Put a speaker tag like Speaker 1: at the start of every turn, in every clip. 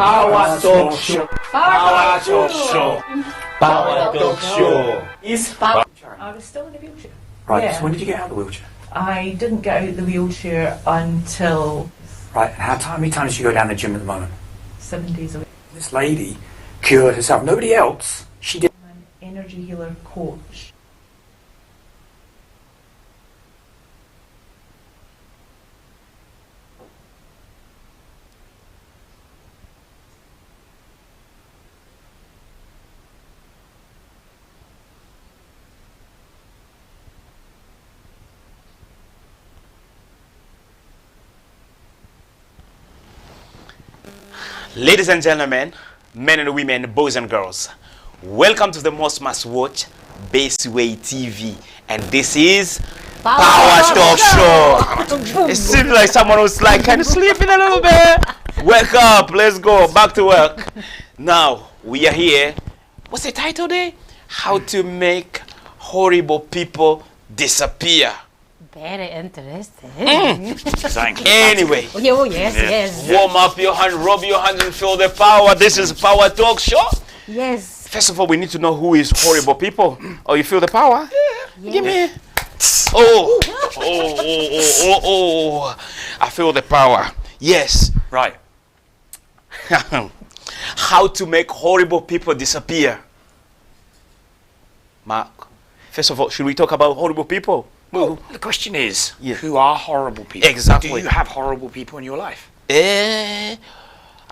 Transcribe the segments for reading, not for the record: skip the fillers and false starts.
Speaker 1: Power Talk Show. Power Talk Show. Power Talk Show.
Speaker 2: Is power. I was still in the wheelchair.
Speaker 1: Right,
Speaker 2: Yeah.
Speaker 1: so when did you get out of the wheelchair?
Speaker 2: I didn't get out of the wheelchair until
Speaker 1: Right, and how many times do you go down the gym at the moment?
Speaker 2: 7 days a week.
Speaker 1: This lady cured herself. Nobody else. She did.
Speaker 2: I'm an energy healer coach.
Speaker 3: Ladies and gentlemen, men and women, boys and girls, welcome to the most must watch Baseway TV, and this is Power Talk Show. It seems like someone was like kind of sleeping a little bit. Wake up, let's go back to work. Now we are here. What's the title today? How to make horrible people disappear.
Speaker 4: Very interesting.
Speaker 1: Exactly.
Speaker 3: Anyway.
Speaker 4: Oh, yes.
Speaker 3: Warm up your hand, rub your hands and feel the power. This is Power Talk Show.
Speaker 4: Yes.
Speaker 3: First of all, we need to know who is horrible people. Oh, you feel the power?
Speaker 4: Yes.
Speaker 3: Give me. Oh. I feel the power. Yes.
Speaker 1: Right.
Speaker 3: How to make horrible people disappear. Mark, first of all, should we talk about horrible people?
Speaker 1: Well, the question is,
Speaker 3: Yeah.
Speaker 1: who are horrible people?
Speaker 3: Exactly.
Speaker 1: Do you have horrible people in your life?
Speaker 3: I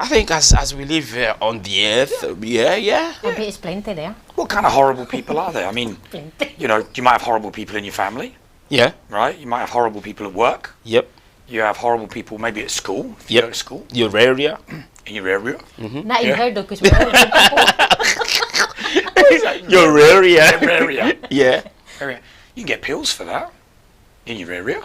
Speaker 3: think as we live on the earth, yeah.
Speaker 4: Maybe it's plenty there.
Speaker 1: What kind of horrible people are there? I mean,
Speaker 4: Plenty.
Speaker 1: you know, you might have horrible people in your family,
Speaker 3: Yeah,
Speaker 1: right? You might have horrible people at work.
Speaker 3: yep.
Speaker 1: You have horrible people maybe at school, if you
Speaker 3: Yep.
Speaker 1: go to school,
Speaker 3: Your area.
Speaker 1: in your area.
Speaker 4: Not in
Speaker 1: Yeah.
Speaker 4: her though, because we're all good people.
Speaker 3: Your area.
Speaker 1: Your area.
Speaker 3: Yeah.
Speaker 1: area. You can get pills for that in your area.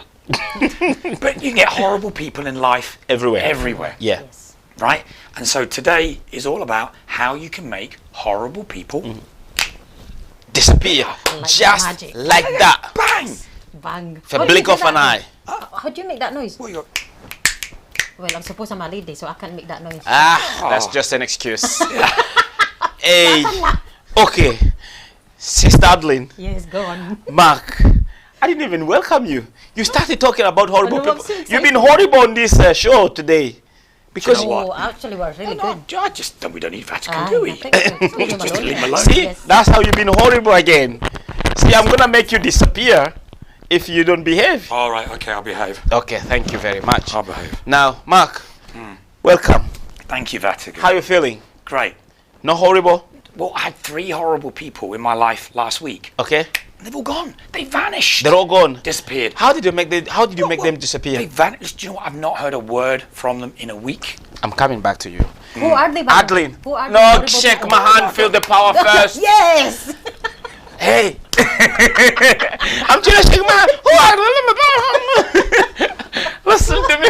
Speaker 1: But you can get horrible people in life
Speaker 3: Everywhere.
Speaker 1: everywhere,
Speaker 3: Yeah.
Speaker 4: Yes.
Speaker 1: right? And so today is all about how you can make horrible people
Speaker 3: Disappear.
Speaker 4: Like
Speaker 3: Just
Speaker 4: magic.
Speaker 3: like that.
Speaker 1: bang.
Speaker 4: Bang.
Speaker 3: For
Speaker 4: How
Speaker 3: a
Speaker 4: do you
Speaker 3: blink
Speaker 4: make
Speaker 3: of an
Speaker 4: that
Speaker 3: eye.
Speaker 4: noise? How do you make that noise?
Speaker 1: What you got?
Speaker 4: Well, I'm supposed I'm a lady, so I can't make that noise.
Speaker 3: That's just an excuse. Hey. Okay. Sister Adeline,
Speaker 4: Yes, go on.
Speaker 3: Mark, I didn't even welcome you. You started talking about horrible
Speaker 4: I know, I'm
Speaker 3: people.
Speaker 4: so
Speaker 3: You've been
Speaker 4: excited.
Speaker 3: horrible on this show today. Because
Speaker 1: You know what?
Speaker 4: Oh, actually, we're really
Speaker 1: No,
Speaker 4: good.
Speaker 1: I just we don't need Vatican,
Speaker 4: Ah,
Speaker 1: do we?
Speaker 4: I think so. Leave him
Speaker 1: Just
Speaker 4: alone.
Speaker 1: leave him alone.
Speaker 3: see,
Speaker 4: Yes.
Speaker 3: that's how you've been horrible again. See, I'm gonna make you disappear if you don't behave.
Speaker 1: All right, okay, I'll behave.
Speaker 3: Okay, thank you very much.
Speaker 1: I'll behave.
Speaker 3: Now, Mark, welcome.
Speaker 1: Thank you, Vatican.
Speaker 3: How you feeling?
Speaker 1: Great.
Speaker 3: Not horrible?
Speaker 1: Well, I had 3 horrible people in my life last week.
Speaker 3: Okay.
Speaker 1: And they've all gone. They vanished.
Speaker 3: They're all gone.
Speaker 1: disappeared.
Speaker 3: How did you make them? How did you make them
Speaker 1: They
Speaker 3: disappear?
Speaker 1: vanished. Do you know what? I've not heard a word from them in a week.
Speaker 3: I'm coming back to you.
Speaker 4: Who are they? Baba?
Speaker 3: Adeline.
Speaker 4: Who are the
Speaker 3: No,
Speaker 4: horrible
Speaker 3: shake
Speaker 4: people?
Speaker 3: my hand. Feel the power first.
Speaker 4: Yes.
Speaker 3: Hey. I'm trying to shake my hand. Who are Listen to me.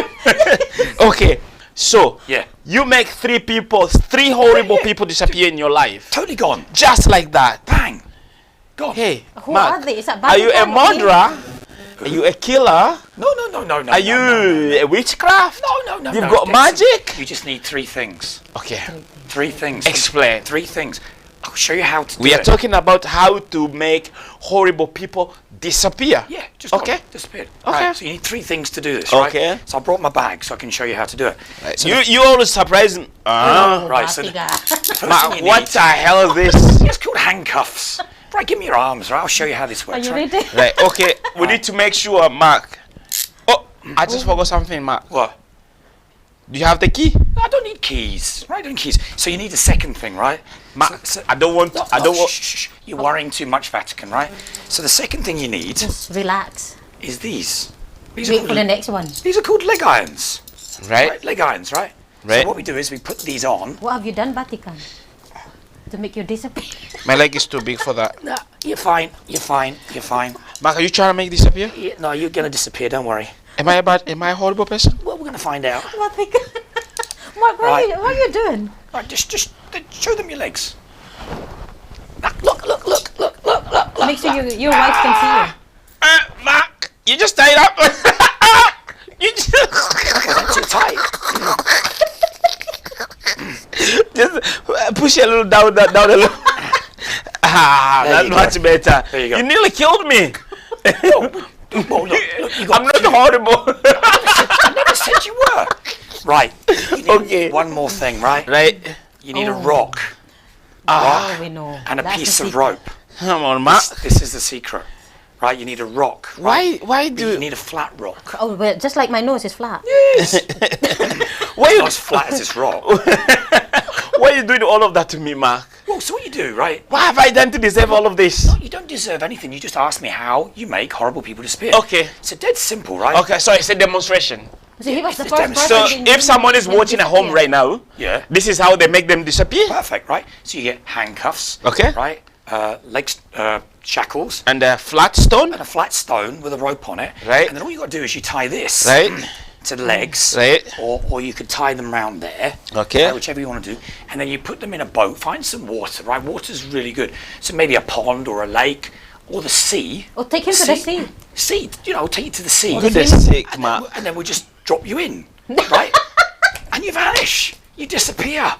Speaker 3: Okay. So,
Speaker 1: Yeah.
Speaker 3: you make 3 horrible people disappear in your life.
Speaker 1: Totally gone.
Speaker 3: Just like that.
Speaker 1: Bang. Gone.
Speaker 3: Hey,
Speaker 4: Who
Speaker 3: Mark,
Speaker 4: are they? Is that
Speaker 3: are you a
Speaker 4: Vatican or
Speaker 3: murderer? Are you a killer?
Speaker 1: No.
Speaker 3: Are you a witchcraft?
Speaker 1: No.
Speaker 3: You've got magic?
Speaker 1: You just need 3 things.
Speaker 3: Okay.
Speaker 1: 3 things.
Speaker 3: Explain.
Speaker 1: 3 things. I'll show you how to do
Speaker 3: We are
Speaker 1: it.
Speaker 3: talking about how to make horrible people disappear.
Speaker 1: Yeah, just
Speaker 3: Okay.
Speaker 1: disappeared.
Speaker 3: Okay.
Speaker 1: Right, so you need 3 things to do this, right?
Speaker 3: Okay.
Speaker 1: So I brought my bag so I can show you how to do it. So
Speaker 3: You always surprise me.
Speaker 4: Oh,
Speaker 1: Right, so
Speaker 4: Vatican.
Speaker 1: first
Speaker 3: Ma,
Speaker 1: thing you
Speaker 3: what
Speaker 1: need-
Speaker 3: the hell is this?
Speaker 1: It's called handcuffs. Right, give me your arms, right? I'll show you how this
Speaker 4: Are
Speaker 1: works.
Speaker 4: you
Speaker 1: right?
Speaker 4: ready?
Speaker 3: Right, okay, we need to make sure, Mark. Oh, I just forgot something, Mark.
Speaker 1: What?
Speaker 3: Do you have the key?
Speaker 1: I don't need keys. Right, I don't need keys. So you need a second thing, right?
Speaker 3: Mark,
Speaker 1: So-
Speaker 3: I don't want.
Speaker 1: What?
Speaker 3: I don't
Speaker 1: Oh,
Speaker 3: want.
Speaker 1: shh. You're worrying too much, Vatican, right? So the second thing you need
Speaker 4: Just relax.
Speaker 1: is these. These
Speaker 4: Wait
Speaker 1: are
Speaker 4: for the
Speaker 1: called,
Speaker 4: next one.
Speaker 1: these are called leg irons.
Speaker 3: Right.
Speaker 1: Leg irons, right?
Speaker 3: Right.
Speaker 1: So what we do is we put these on.
Speaker 4: What have you done, Vatican? To make you disappear?
Speaker 3: My leg is too big for that.
Speaker 1: No, you're fine. You're fine. You're fine.
Speaker 3: Mark, are you trying to make disappear?
Speaker 1: No, you're gonna disappear. Don't worry.
Speaker 3: Am I a bad? Am I a horrible person?
Speaker 1: Well, we're gonna find out.
Speaker 4: Vatican. Mark,
Speaker 1: Right.
Speaker 4: what are you doing?
Speaker 1: Right, just show them your legs. Look.
Speaker 4: Make sure your wife can see you.
Speaker 3: Mark, you just tied up. you just.
Speaker 1: Too tight.
Speaker 3: push a little down a little.
Speaker 1: There
Speaker 3: That's
Speaker 1: you go.
Speaker 3: much better.
Speaker 1: There you go.
Speaker 3: You nearly killed me.
Speaker 1: Well, look, you got
Speaker 3: I'm not horrible.
Speaker 1: I never said you were. Right. You need
Speaker 3: Okay.
Speaker 1: one more thing, right?
Speaker 3: Right.
Speaker 1: You need a
Speaker 4: Oh.
Speaker 1: rock
Speaker 4: Oh, we know.
Speaker 1: and a
Speaker 4: That's
Speaker 1: piece
Speaker 4: the
Speaker 1: of
Speaker 4: secret.
Speaker 1: rope.
Speaker 3: Come on, Mark.
Speaker 1: This is the secret. Right? You need a rock. Right?
Speaker 3: Why
Speaker 1: You
Speaker 3: do
Speaker 1: need a flat rock.
Speaker 4: Oh, well, just like my nose is flat.
Speaker 3: why
Speaker 1: Not as flat as this rock.
Speaker 3: why are you doing all of that to me, Mark?
Speaker 1: Well, so what you do, right?
Speaker 3: Why have I done to deserve all of this?
Speaker 1: You don't deserve anything. You just ask me how you make horrible people disappear.
Speaker 3: Okay.
Speaker 1: It's a dead simple, right?
Speaker 3: Okay, so it's a demonstration.
Speaker 4: So he was the
Speaker 1: It's
Speaker 4: first
Speaker 1: demonstration.
Speaker 4: person.
Speaker 3: So
Speaker 4: in
Speaker 3: if someone is
Speaker 4: England
Speaker 3: watching at
Speaker 4: disappear.
Speaker 3: home right now,
Speaker 1: Yeah.
Speaker 3: this is how they make them disappear.
Speaker 1: Perfect, right? So you get handcuffs.
Speaker 3: Okay.
Speaker 1: Right? Legs, shackles.
Speaker 3: And a flat stone,
Speaker 1: And a flat stone with a rope on it.
Speaker 3: Right.
Speaker 1: And then all you got to do is you tie this
Speaker 3: right?
Speaker 1: to the legs.
Speaker 3: Right.
Speaker 1: Or you could tie them round there.
Speaker 3: Okay.
Speaker 1: Right, whichever you want to do. And then you put them in a boat. Find some water, right? Water's really good. So maybe a pond or a lake or the sea.
Speaker 4: Oh, take him to the sea.
Speaker 1: Sea. You know, take you to the sea.
Speaker 3: Goodness sake,
Speaker 1: And
Speaker 3: Mark.
Speaker 1: then we'll just drop you in. Right? And you vanish. You disappear.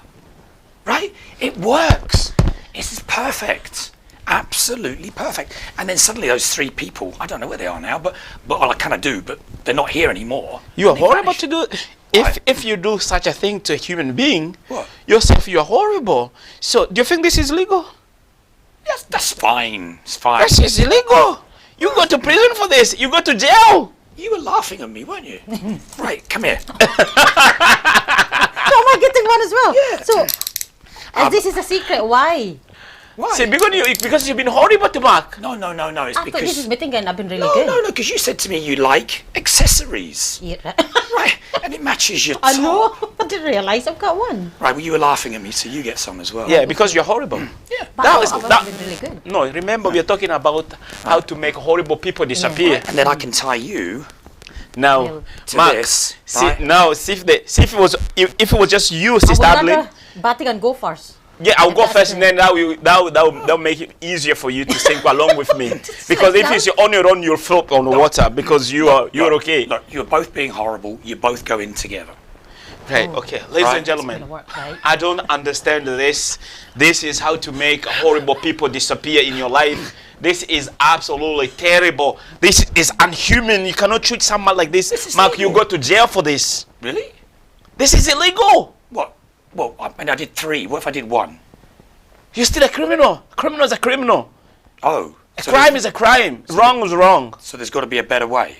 Speaker 1: Right? It works. It's perfect. Absolutely perfect. And then suddenly those three people, I don't know where they are now, but well, I kind of do, but they're not here anymore.
Speaker 3: You are
Speaker 1: And they
Speaker 3: horrible
Speaker 1: vanish.
Speaker 3: to do.
Speaker 1: Right.
Speaker 3: If you do such a thing to a human being,
Speaker 1: What?
Speaker 3: yourself, you are horrible. So do you think this is legal?
Speaker 1: Yes, that's fine. It's fine.
Speaker 3: This is illegal. You go to prison for this. You go to jail.
Speaker 1: You were laughing at me, weren't you? Right, come here.
Speaker 4: Oh, am I getting one as well?
Speaker 1: Yeah.
Speaker 4: So, as this is a secret, why?
Speaker 1: Why?
Speaker 3: See, because you've been horrible to Mark.
Speaker 1: No. It's
Speaker 4: I thought this is
Speaker 1: because
Speaker 4: meeting and I've been really
Speaker 1: no,
Speaker 4: good.
Speaker 1: no, because you said to me you like accessories,
Speaker 4: Yeah.
Speaker 1: right? And it matches your top.
Speaker 4: I know. I didn't realize I've got one.
Speaker 1: Right, well, you were laughing at me, so you get some as well.
Speaker 3: Yeah, because you're horrible.
Speaker 1: Yeah.
Speaker 4: But
Speaker 3: That
Speaker 4: I
Speaker 3: was-
Speaker 4: thought
Speaker 3: that-
Speaker 4: I've been really good.
Speaker 3: No, remember we are talking about how to make horrible people disappear.
Speaker 1: And then I can tie you
Speaker 3: Now,
Speaker 4: Well,
Speaker 1: to
Speaker 3: Mark,
Speaker 1: this.
Speaker 3: see
Speaker 1: right?
Speaker 3: now, see if it was just you, Sister
Speaker 4: I would
Speaker 3: Adeline.
Speaker 4: rather Vatican go first.
Speaker 3: Yeah, I'll go
Speaker 4: That's
Speaker 3: first,
Speaker 4: it.
Speaker 3: and then that'll make it easier for you to sink along with me. Because if it's on your own, you'll float on the water because you're okay.
Speaker 1: Look, you're both being horrible. You both go in together.
Speaker 3: Right, okay. Ladies
Speaker 1: Right.
Speaker 3: and gentlemen,
Speaker 4: It's gonna work, right?
Speaker 3: I don't understand this. This is how to make horrible people disappear in your life. This is absolutely terrible. This is unhuman. You cannot treat someone like this.
Speaker 1: is
Speaker 3: Mark, you
Speaker 1: illegal.
Speaker 3: go to jail for this.
Speaker 1: Really?
Speaker 3: This is illegal.
Speaker 1: What? Well, I did 3. What if I did 1?
Speaker 3: You're still a criminal. A criminal is a criminal.
Speaker 1: Oh.
Speaker 3: A crime is a crime. Wrong is wrong.
Speaker 1: So there's got to be a better way.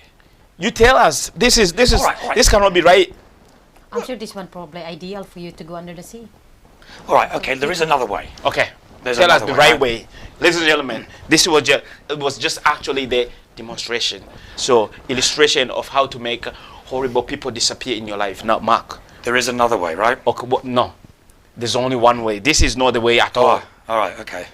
Speaker 3: You tell us. This is
Speaker 1: All right.
Speaker 3: this cannot be right.
Speaker 4: I'm sure this one probably ideal for you to go under the sea.
Speaker 1: All right, okay, there is another way.
Speaker 3: Okay.
Speaker 1: There's
Speaker 3: Tell us
Speaker 1: another
Speaker 3: the
Speaker 1: way,
Speaker 3: right
Speaker 1: right?
Speaker 3: way. Ladies and gentlemen, it was just actually the demonstration. So, illustration of how to make horrible people disappear in your life. Now, Mark.
Speaker 1: There is another way, right?
Speaker 3: Okay, no. There's only one way. This is not the way at all.
Speaker 1: All right, okay.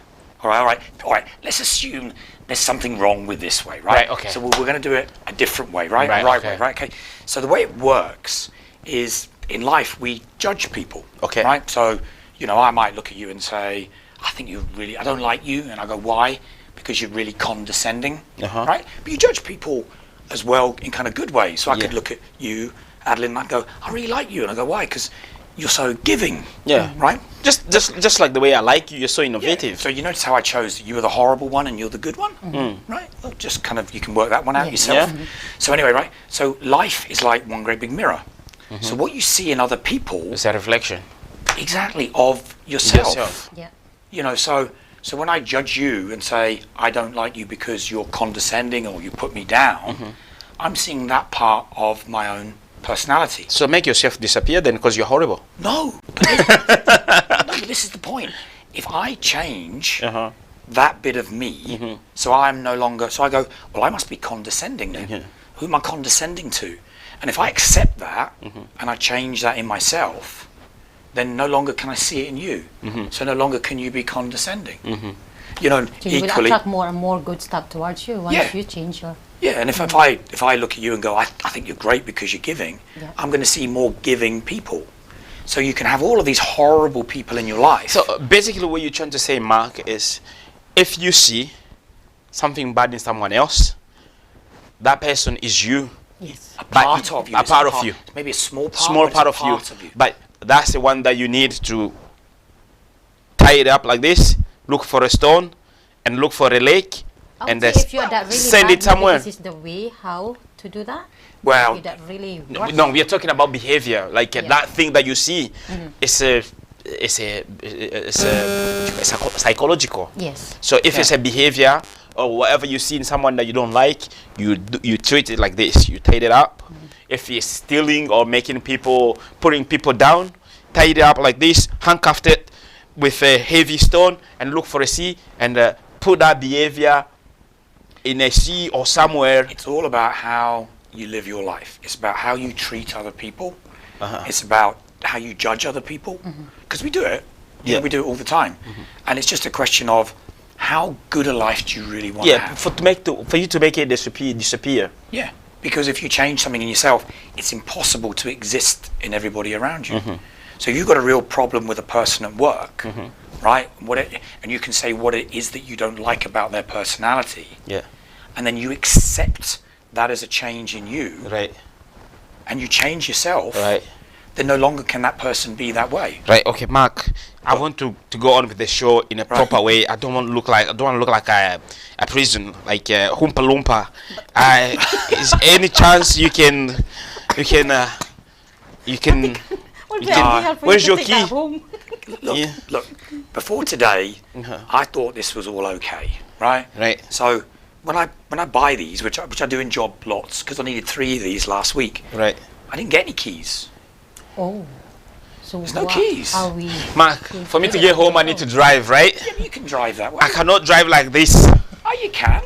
Speaker 1: All right. Let's assume there's something wrong with this way, right?
Speaker 3: Right, okay.
Speaker 1: So we're going to do it a different way, right?
Speaker 3: Right,
Speaker 1: Right
Speaker 3: okay.
Speaker 1: way, right? Okay. So the way it works is in life we judge people.
Speaker 3: Okay.
Speaker 1: Right? So, I might look at you and say, I don't like you. And I go, why? Because you're really condescending,
Speaker 3: Uh-huh.
Speaker 1: right? But you judge people as well in kind of good ways. So I could
Speaker 3: Yeah.
Speaker 1: look at you, Adeline, and I go, I really like you. And I go, why? Because you're so giving.
Speaker 3: Yeah.
Speaker 1: Right?
Speaker 3: Just like the way I like you, you're so innovative.
Speaker 1: So you notice how I chose you were the horrible one and you're the good one? Right? Well, just kind of, you can work that one out
Speaker 4: Yeah.
Speaker 1: yourself.
Speaker 3: Yeah.
Speaker 1: So anyway, right? So life is like one great big mirror. So what you see in other people,
Speaker 3: It's a reflection.
Speaker 1: exactly, of yourself.
Speaker 3: Yourself.
Speaker 4: Yeah.
Speaker 1: So when I judge you and say, I don't like you because you're condescending or you put me down, I'm seeing that part of my own personality.
Speaker 3: So make yourself disappear then because you're horrible.
Speaker 1: No, but this is the point. If I change
Speaker 3: Uh-huh.
Speaker 1: that bit of me, so I'm no longer, so I go, well, I must be condescending then.
Speaker 3: Mhm.
Speaker 1: Who am I condescending to? And if I accept that and I change that in myself, then no longer can I see it in you. So no longer can you be condescending. You know,
Speaker 4: So you will
Speaker 1: equally.
Speaker 4: attract more and more good stuff towards you once
Speaker 1: Yeah.
Speaker 4: you change your.
Speaker 1: Yeah, and if I look at you and go, I think you're great because you're giving,
Speaker 4: Yeah.
Speaker 1: I'm going to see more giving people. So you can have all of these horrible people in your life.
Speaker 3: So basically what you're trying to say, Mark, is if you see something bad in someone else, that person is you.
Speaker 4: Yes.
Speaker 1: a part of you.
Speaker 3: A
Speaker 1: It's
Speaker 3: part of you.
Speaker 1: Maybe a small part.
Speaker 3: Small
Speaker 1: but it's
Speaker 3: part
Speaker 1: a
Speaker 3: of you.
Speaker 1: part of you.
Speaker 3: But that's the one that you need to tie it up like this, look for a stone, and look for a lake,
Speaker 4: I would
Speaker 3: and
Speaker 4: say
Speaker 3: then
Speaker 4: if you're that really
Speaker 3: send
Speaker 4: bad,
Speaker 3: it somewhere.
Speaker 4: This is the way how to do that.
Speaker 1: Well,
Speaker 4: You're that really
Speaker 3: No, we are talking about behavior. Like
Speaker 4: Yeah.
Speaker 3: that thing that you see, it's psychological.
Speaker 4: Yes.
Speaker 3: So if it's a behavior or whatever you see in someone that you don't like, you treat it like this. You tie it up. If it's stealing or putting people down, tie it up like this, handcuffed it with a heavy stone, and look for a sea and put that behavior in a sea or somewhere.
Speaker 1: it's all about how you live your life. It's about how you treat other people.
Speaker 3: Uh-huh.
Speaker 1: It's about how you judge other people. Because we do it.
Speaker 3: Yeah.
Speaker 1: We do it all the time. And it's just a question of how good a life do you really want to
Speaker 3: Yeah,
Speaker 1: have?
Speaker 3: for you to make it disappear.
Speaker 1: Yeah. Because if you change something in yourself, it's impossible to exist in everybody around you. So you've got a real problem with a person at work, right? And you can say what it is that you don't like about their personality,
Speaker 3: Yeah.
Speaker 1: and then you accept that as a change in you,
Speaker 3: Right.
Speaker 1: and you change yourself,
Speaker 3: Right.
Speaker 1: then no longer can that person be that way.
Speaker 3: Right. Okay, Mark. I want to go on with the show in a proper way. I don't want to look like a prison, like Hoompa Loompa. Is any chance you can where's your key?
Speaker 1: Look,
Speaker 3: Yeah.
Speaker 1: look. Before today, I thought this was all okay, right?
Speaker 3: Right.
Speaker 1: So when I buy these, which I do in job lots, because I needed 3 of these last week,
Speaker 3: Right.
Speaker 1: I didn't get any keys.
Speaker 4: Oh. So
Speaker 1: There's no
Speaker 4: what
Speaker 1: keys.
Speaker 4: are we?
Speaker 3: Mark, for me to get home, I need to drive, right?
Speaker 1: Yeah, but you can drive that way.
Speaker 3: I cannot drive like this.
Speaker 1: Oh, you can.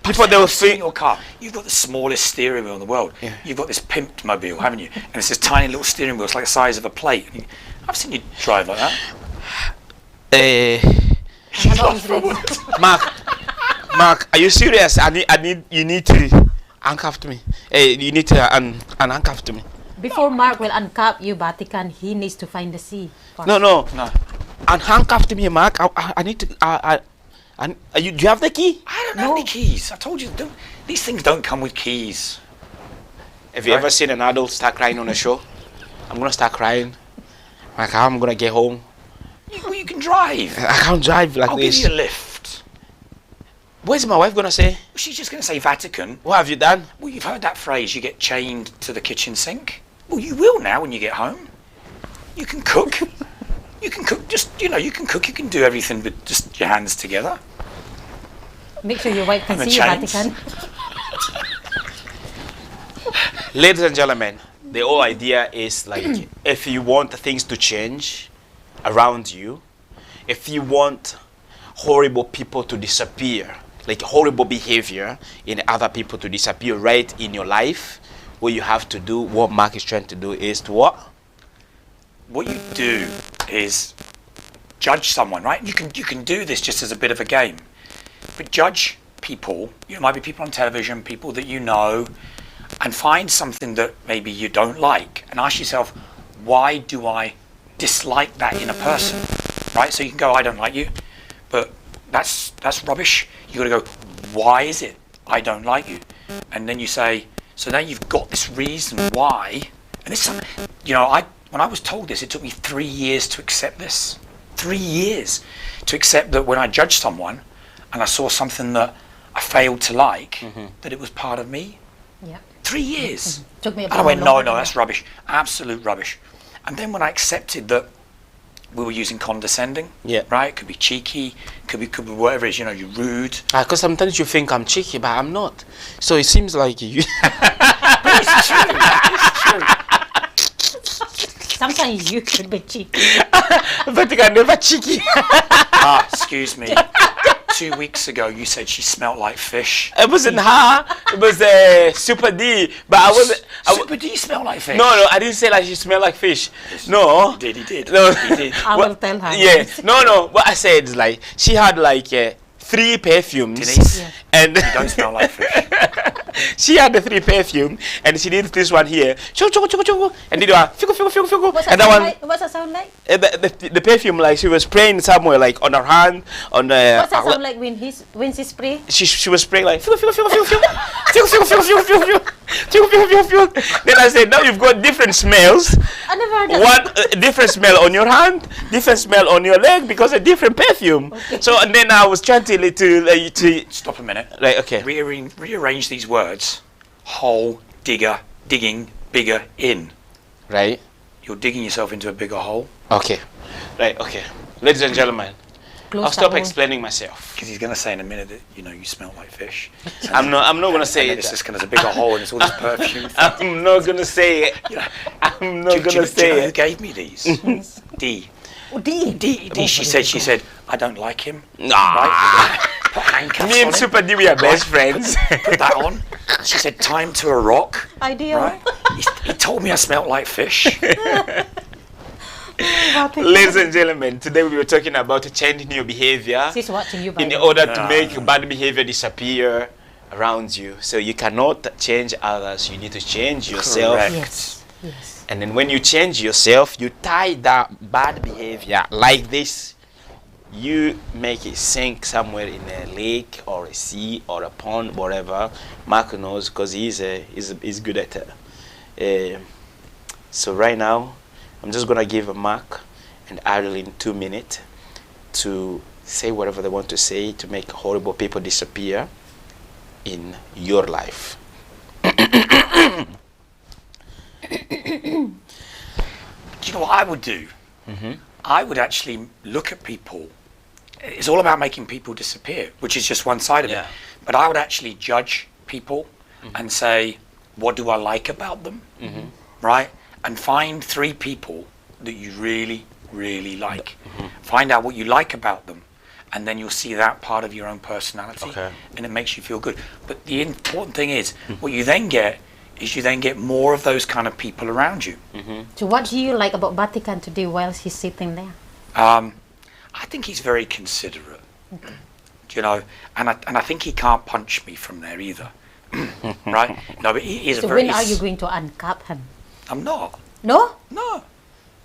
Speaker 3: People, they will
Speaker 1: I've seen
Speaker 3: think.
Speaker 1: your car. You've got the smallest steering wheel in the world.
Speaker 3: Yeah.
Speaker 1: You've got this pimped mobile, haven't you? And it's this tiny little steering wheel. It's like the size of a plate. I've seen you drive like that.
Speaker 3: Mark, are you serious? You need to handcuff me. You need to unhandcuff me.
Speaker 4: Before Mark will uncap you, Vatican, he needs to find the sea.
Speaker 3: No.
Speaker 1: No.
Speaker 3: Unhandcuff me, Mark. I need to. Do you have the key?
Speaker 1: I don't have any keys. I told you, these things don't come with keys.
Speaker 3: Have you ever seen an adult start crying on a show? I'm gonna start crying. Like, how I'm gonna get home?
Speaker 1: You can drive.
Speaker 3: I can't drive like
Speaker 1: I'll give
Speaker 3: this.
Speaker 1: you a lift.
Speaker 3: What's my wife gonna say?
Speaker 1: She's just going to say Vatican.
Speaker 3: What have you done?
Speaker 1: Well, you've heard that phrase, you get chained to the kitchen sink. Well, you will now when you get home. You can cook. You can cook, you can cook, you can do everything with just your hands together.
Speaker 4: Make sure your wife can
Speaker 1: And the
Speaker 4: see you,
Speaker 1: chains.
Speaker 4: Vatican.
Speaker 3: Ladies and gentlemen, the whole idea is like, if you want things to change around you, if you want horrible people to disappear, like horrible behavior in other people to disappear right in your life, what you have to do, what Mark is trying to do is to what?
Speaker 1: What you do is judge someone, right? You can do this just as a bit of a game. But judge people, it might be people on television, people that you know, and find something that maybe you don't like and ask yourself, why do I dislike that in a person? Right? So you can go, I don't like you, but that's rubbish. You gotta go, why is it I don't like you? And then you say, so now you've got this reason why, and this, when I was told this, it took me 3 years to accept this. 3 years to accept that when I judged someone and I saw something that I failed to like, that it was part of me.
Speaker 4: Yeah.
Speaker 1: 3 years.
Speaker 4: Took me
Speaker 1: And I
Speaker 4: about
Speaker 1: went,
Speaker 4: longer
Speaker 1: no,
Speaker 4: than
Speaker 1: that's
Speaker 4: that.
Speaker 1: rubbish. Absolute rubbish. And then when I accepted that we were using condescending,
Speaker 3: Yeah.
Speaker 1: right? It could be cheeky, could be whatever it is, you're rude.
Speaker 3: Because sometimes you think I'm cheeky, but I'm not. So it seems like you.
Speaker 1: It's true. It's true.
Speaker 4: Sometimes you could be cheeky.
Speaker 3: But I'm never cheeky.
Speaker 1: Excuse me. 2 weeks ago, you said she smelt like fish.
Speaker 3: It wasn't her. It was Super D. But I wasn't.
Speaker 1: Super D smell like fish.
Speaker 3: No, I didn't say like she smelled like fish. No.
Speaker 1: He did.
Speaker 3: No.
Speaker 1: He did.
Speaker 4: I will tell her.
Speaker 3: Yeah. No. What I said is like she had like 3 perfumes.
Speaker 1: Denise,
Speaker 4: Yeah.
Speaker 3: And
Speaker 1: don't smell like fish.
Speaker 3: she had the 3 perfume, and she did this one here. Choo, choo, choo, choo, and did a figu, figu, figu, figu.
Speaker 4: What's
Speaker 3: And
Speaker 4: that
Speaker 3: that
Speaker 4: sound
Speaker 3: one,
Speaker 4: like? What's that sound like?
Speaker 3: the perfume, like she was spraying somewhere, like on her hand, on the.
Speaker 4: What's that sound like when she spray?
Speaker 3: She was spraying like figu, figu, figu, figu, figu, figu, figu, figu, figu, figu, figu, figu, figu, figu, figu. Then I said, now you've got different smells.
Speaker 4: I never heard that.
Speaker 3: One different smell on your hand, different smell on your leg because a different perfume. So and then I was trying to
Speaker 1: Stop a minute.
Speaker 3: like okay.
Speaker 1: Rearrange these words. Hole, digger, digging, bigger, in.
Speaker 3: Right.
Speaker 1: You're digging yourself into a bigger hole.
Speaker 3: Okay. Right. Okay. Ladies and gentlemen,
Speaker 4: Close
Speaker 3: I'll
Speaker 4: that
Speaker 3: stop
Speaker 4: one.
Speaker 3: explaining myself.
Speaker 1: Because he's going to say in a minute that, you smell like fish.
Speaker 3: I'm not gonna say
Speaker 1: And
Speaker 3: it.
Speaker 1: it's just there's a bigger hole and it's all this perfume.
Speaker 3: I'm not gonna say it.
Speaker 1: Yeah.
Speaker 3: I'm
Speaker 1: Do
Speaker 3: not
Speaker 1: you know
Speaker 3: gonna
Speaker 1: who
Speaker 3: say it.
Speaker 1: gave me these? D.
Speaker 4: Oh, D.
Speaker 1: D. She said, I don't like him.
Speaker 3: Nah.
Speaker 1: Right? Put handcuffs
Speaker 3: Me
Speaker 1: on
Speaker 3: and
Speaker 1: him.
Speaker 3: Super D, we are best friends.
Speaker 1: Put that on. She said, time to a rock.
Speaker 4: Ideal.
Speaker 1: Right? He told me I smelled like fish.
Speaker 3: Ladies and gentlemen, today we were talking about changing your behavior
Speaker 4: She's watching you by
Speaker 3: in
Speaker 4: the way.
Speaker 3: order to make bad behavior disappear around you. So you cannot change others, you need to change yourself.
Speaker 1: Correct.
Speaker 4: Yes. Yes.
Speaker 3: And then when you change yourself, you tie that bad behavior like this. You make it sink somewhere in a lake or a sea or a pond, whatever. Mark knows because he's good at it. So right now, I'm just gonna give a Mark and Adeline 2 minutes to say whatever they want to say to make horrible people disappear in your life.
Speaker 1: Do you know what I would do? I would actually look at people. It's all about making people disappear, which is just one side of
Speaker 3: Yeah.
Speaker 1: it. But I would actually judge people and say, what do I like about them? Right? And find 3 people that you really, really like. Find out what you like about them. And then you'll see that part of your own personality.
Speaker 3: Okay.
Speaker 1: And it makes you feel good. But the important thing is, what you then get is you then get more of those kind of people around you.
Speaker 4: So what do you like about Vatican today while he's sitting there?
Speaker 1: I think he's very considerate, and I think he can't punch me from there either, right? No, but he is
Speaker 4: So
Speaker 1: a very.
Speaker 4: when are you going to uncap him?
Speaker 1: I'm not.
Speaker 4: No?
Speaker 1: No.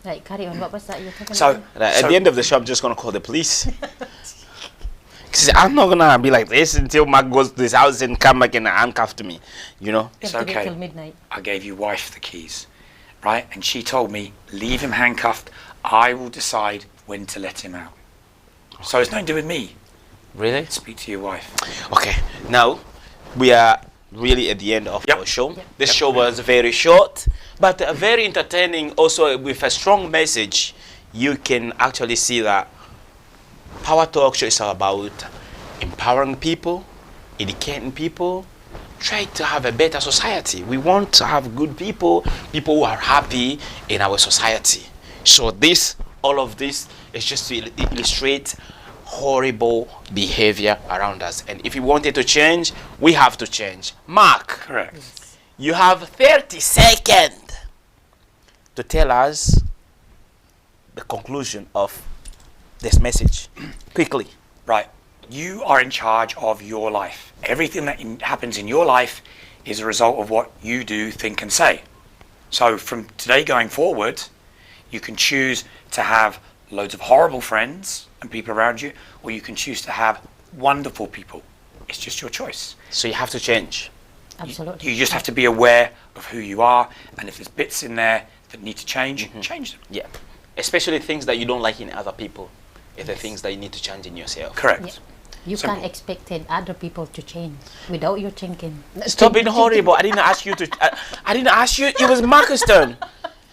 Speaker 4: Right, carry on. What was that you're talking
Speaker 1: So,
Speaker 4: about?
Speaker 3: Right,
Speaker 1: so
Speaker 3: at the end of the show, I'm just gonna call the police. Cause I'm not gonna be like this until Mark goes to his house and come back and handcuff me,
Speaker 4: You
Speaker 1: it's
Speaker 4: have to wait
Speaker 1: okay.
Speaker 4: till midnight.
Speaker 1: I gave your wife the keys, right? And she told me, leave him handcuffed. I will decide when to let him out. So it's nothing to do with me.
Speaker 3: Really?
Speaker 1: Speak to your wife.
Speaker 3: Okay. Now we are really at the end of
Speaker 1: Yep.
Speaker 3: our show. This show was very short, but very entertaining. Also with a strong message. You can actually see that Power Talk Show is all about empowering people, educating people, try to have a better society. We want to have good people, people who are happy in our society. So all of this is just to illustrate horrible behavior around us. And if we wanted to change, we have to change. Mark,
Speaker 1: Correct.
Speaker 3: you have 30 seconds to tell us the conclusion of this message. Quickly.
Speaker 1: Right. You are in charge of your life. Everything that happens in your life is a result of what you do, think, and say. So from today going forward, you can choose to have loads of horrible friends and people around you, or you can choose to have wonderful people. It's just your choice.
Speaker 3: So you have to change.
Speaker 4: Absolutely.
Speaker 1: You just have to be aware of who you are, and if there's bits in there that need to change, change them.
Speaker 3: Yeah. Especially things that you don't like in other people. It's the things that you need to change in yourself.
Speaker 1: Correct.
Speaker 4: Yeah. You
Speaker 1: Simple.
Speaker 4: can't expect other people to change without your thinking.
Speaker 3: Stop being horrible. I didn't ask you to. I didn't ask you. It was Marcus' turn.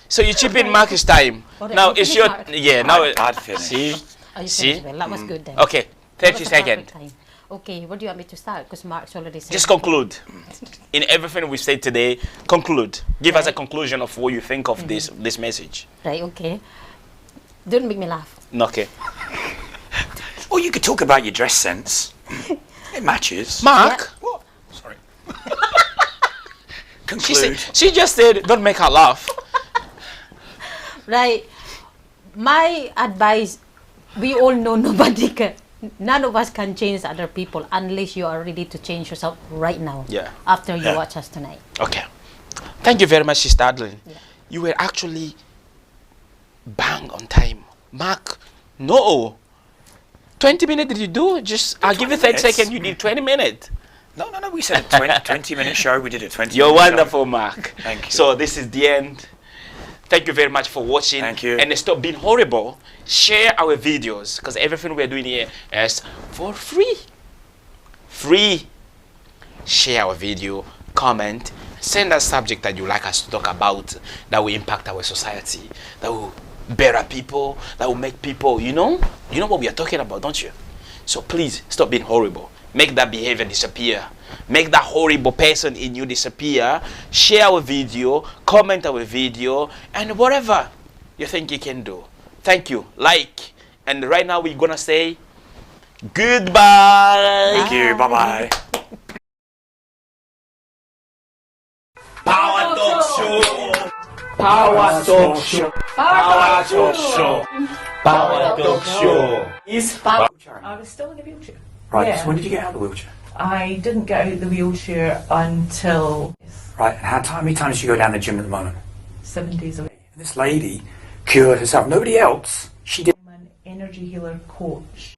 Speaker 3: So you chip in Marcus' time.
Speaker 4: Alright,
Speaker 3: Now
Speaker 4: you
Speaker 3: it's
Speaker 4: finish,
Speaker 3: your.
Speaker 4: Mark.
Speaker 3: Yeah. Now.
Speaker 1: I'd finish.
Speaker 3: See.
Speaker 4: Oh, you
Speaker 3: See?
Speaker 4: finished well. That was good then.
Speaker 3: Okay.
Speaker 4: That
Speaker 3: 30
Speaker 4: was a perfect
Speaker 3: seconds.
Speaker 4: time. Okay, what do you want me to start? Because Mark's already said.
Speaker 3: Just conclude. In everything we said today, conclude. Give us a
Speaker 4: Right.
Speaker 3: conclusion of what you think of this message.
Speaker 4: Right, okay. Don't make me laugh.
Speaker 3: Okay.
Speaker 1: Or you could talk about your dress sense. It matches.
Speaker 3: Mark.
Speaker 1: What? Sorry.
Speaker 3: She
Speaker 1: Conclude.
Speaker 3: said. She just said, "Don't make her laugh."
Speaker 4: Right. My advice, we all know nobody can. none of us can change other people unless you are ready to change yourself right now.
Speaker 3: Yeah.
Speaker 4: After you
Speaker 1: Yeah.
Speaker 4: watch us tonight.
Speaker 3: Okay. Thank you very much, Sister Adeline. You were actually bang on time. Mark, no. 20 minutes did you do? Just, I'll give you 30
Speaker 1: minutes.
Speaker 3: seconds. You did 20 minutes.
Speaker 1: No, we said a 20-minute show. We did a 20.
Speaker 3: You're wonderful, Mark.
Speaker 1: Thank you.
Speaker 3: So this is the end. Thank you very much for watching.
Speaker 1: Thank you.
Speaker 3: And stop being horrible. Share our videos because everything we're doing here is for free. Free. Share our video, comment, send us subject that you like us to talk about that will impact our society, that will better people, that will make people, you know what we are talking about, don't you? So please stop being horrible. Make that behavior disappear. Make that horrible person in you disappear. Share our video, comment our video, and whatever you think you can do. Thank you. Like. And right now we're gonna say goodbye.
Speaker 1: Thank you. Bye-bye.
Speaker 3: Power Talk Show. Power Talk Show. Power Talk Show. Power Talk Show.
Speaker 2: I was still in the wheelchair.
Speaker 1: Right,
Speaker 2: Yeah.
Speaker 1: so when did you get out of the wheelchair?
Speaker 2: I didn't get out of the wheelchair until
Speaker 1: Right, and how many times do you go down the gym at the moment?
Speaker 2: 7 days a week.
Speaker 1: This lady cured herself. Nobody else. She did.
Speaker 2: I'm an energy healer coach.